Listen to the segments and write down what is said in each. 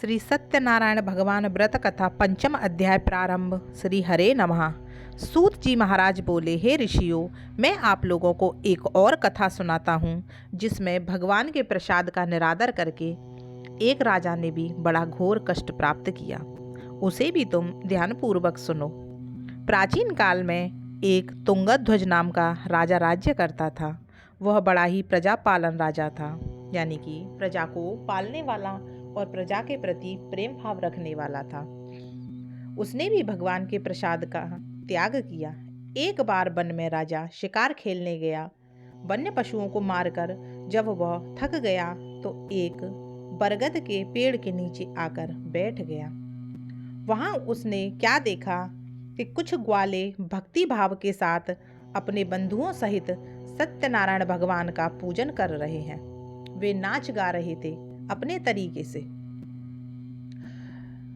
श्री सत्यनारायण भगवान व्रत कथा पंचम अध्याय प्रारंभ। श्री हरे नमः। सूत जी महाराज बोले, हे ऋषियों, मैं आप लोगों को एक और कथा सुनाता हूँ जिसमें भगवान के प्रसाद का निरादर करके एक राजा ने भी बड़ा घोर कष्ट प्राप्त किया। उसे भी तुम ध्यानपूर्वक सुनो। प्राचीन काल में एक तुंगध्वज नाम का राजा राज्य करता था। वह बड़ा ही प्रजा पालन राजा था, यानी कि प्रजा को पालने वाला और प्रजा के प्रति प्रेम भाव रखने वाला था। उसने भी भगवान के प्रसाद का त्याग किया। एक बार वन में राजा शिकार खेलने गया। वन्य पशुओं को मारकर जब वह थक गया तो एक बरगद के पेड़ के नीचे आकर बैठ गया। वहां उसने क्या देखा कि कुछ ग्वाले भक्ति भाव के साथ अपने बंधुओं सहित सत्यनारायण भगवान का पूजन कर रहे हैं। वे नाच गा रहे थे अपने तरीके से।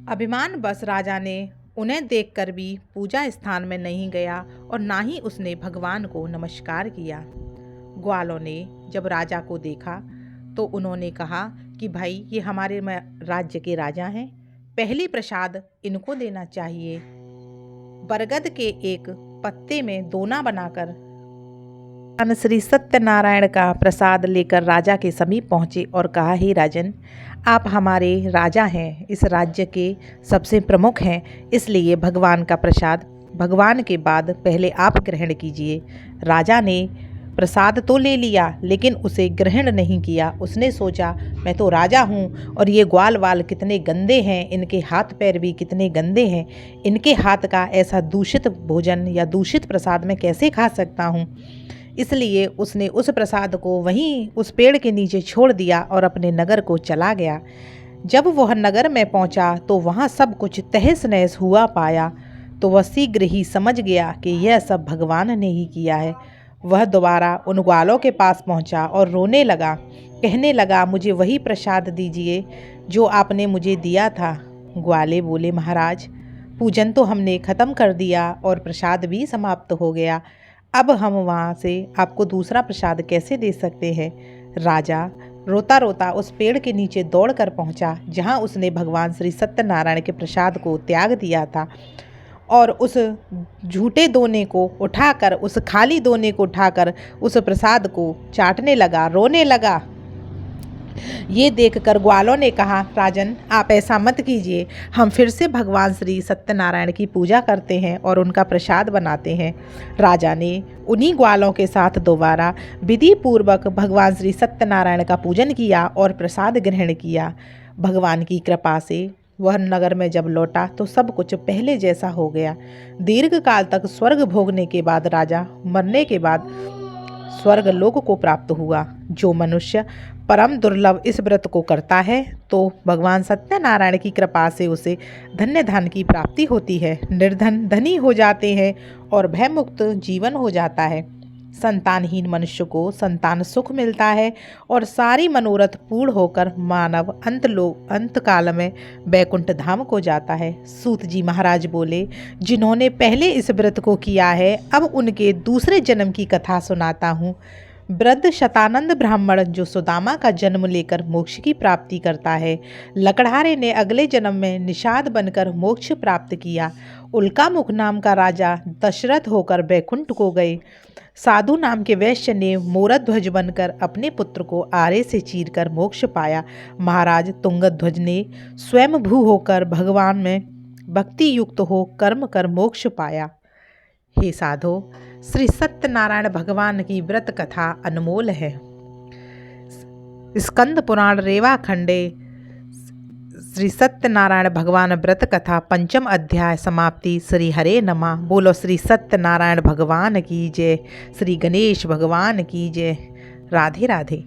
अभिमान बस राजा ने उन्हें देखकर भी पूजा स्थान में नहीं गया और ना ही उसने भगवान को नमस्कार किया। ग्वालों ने जब राजा को देखा तो उन्होंने कहा कि भाई, ये हमारे राज्य के राजा हैं, पहली प्रसाद इनको देना चाहिए। बरगद के एक पत्ते में दोना बनाकर श्री सत्यनारायण का प्रसाद लेकर राजा के समीप पहुंचे और कहा, हे राजन, आप हमारे राजा हैं, इस राज्य के सबसे प्रमुख हैं, इसलिए भगवान का प्रसाद भगवान के बाद पहले आप ग्रहण कीजिए। राजा ने प्रसाद तो ले लिया लेकिन उसे ग्रहण नहीं किया। उसने सोचा, मैं तो राजा हूँ और ये ग्वाल वाल कितने गंदे हैं, इनके हाथ पैर भी कितने गंदे हैं, इनके हाथ का ऐसा दूषित भोजन या दूषित प्रसाद मैं कैसे खा सकता हूँ। इसलिए उसने उस प्रसाद को वहीं उस पेड़ के नीचे छोड़ दिया और अपने नगर को चला गया। जब वह नगर में पहुंचा तो वहां सब कुछ तहस नहस हुआ पाया तो वह शीघ्र ही समझ गया कि यह सब भगवान ने ही किया है। वह दोबारा उन ग्वालों के पास पहुंचा और रोने लगा, कहने लगा, मुझे वही प्रसाद दीजिए जो आपने मुझे दिया था। ग्वाले बोले, महाराज, पूजन तो हमने ख़त्म कर दिया और प्रसाद भी समाप्त हो गया। अब हम वहाँ से आपको दूसरा प्रसाद कैसे दे सकते हैं। राजा रोता रोता उस पेड़ के नीचे दौड़कर पहुँचा जहाँ उसने भगवान श्री सत्यनारायण के प्रसाद को त्याग दिया था और उस झूठे दोने को उठाकर, उस खाली दोने को उठाकर उस प्रसाद को चाटने लगा, रोने लगा। ये देखकर ग्वालों ने कहा, राजन, आप ऐसा मत कीजिए, हम फिर से भगवान श्री सत्यनारायण की पूजा करते हैं और उनका प्रसाद बनाते हैं। राजा ने उन्हीं ग्वालों के साथ दोबारा विधि पूर्वक भगवान श्री सत्यनारायण का पूजन किया और प्रसाद ग्रहण किया। भगवान की कृपा से वह नगर में जब लौटा तो सब कुछ पहले जैसा हो गया। दीर्घ काल तक स्वर्ग भोगने के बाद राजा मरने के बाद स्वर्ग लोक को प्राप्त हुआ। जो मनुष्य परम दुर्लभ इस व्रत को करता है तो भगवान सत्यनारायण की कृपा से उसे धन्य धन की प्राप्ति होती है। निर्धन धनी हो जाते हैं और भयमुक्त जीवन हो जाता है। संतानहीन मनुष्य को संतान सुख मिलता है और सारी मनोरथ पूर्ण होकर मानव अंत काल में बैकुंठ धाम को जाता है। सूत जी महाराज बोले, जिन्होंने पहले इस व्रत को किया है, अब उनके दूसरे जन्म की कथा सुनाता हूँ। वृद्ध शतानंद ब्राह्मण जो सुदामा का जन्म लेकर मोक्ष की प्राप्ति करता है, लकड़हारे ने अगले जन्म में निषाद बनकर मोक्ष प्राप्त किया। उल्कामुख नाम का राजा दशरथ होकर बैकुंठ को गए। साधु नाम के वैश्य ने मोरध्वज बनकर अपने पुत्र को आरे से चीरकर मोक्ष पाया। महाराज तुंगध्वज ने स्वयं भू होकर भगवान में भक्ति युक्त हो कर्म कर मोक्ष पाया। हे साधो, श्री सत्यनारायण भगवान की व्रत कथा अनमोल है। स्कंद पुराण रेवा खंडे श्री सत्यनारायण भगवान व्रत कथा पंचम अध्याय समाप्ति। श्री हरे नमः। बोलो श्री सत्यनारायण भगवान की जय। श्री गणेश भगवान की जय। राधे राधे।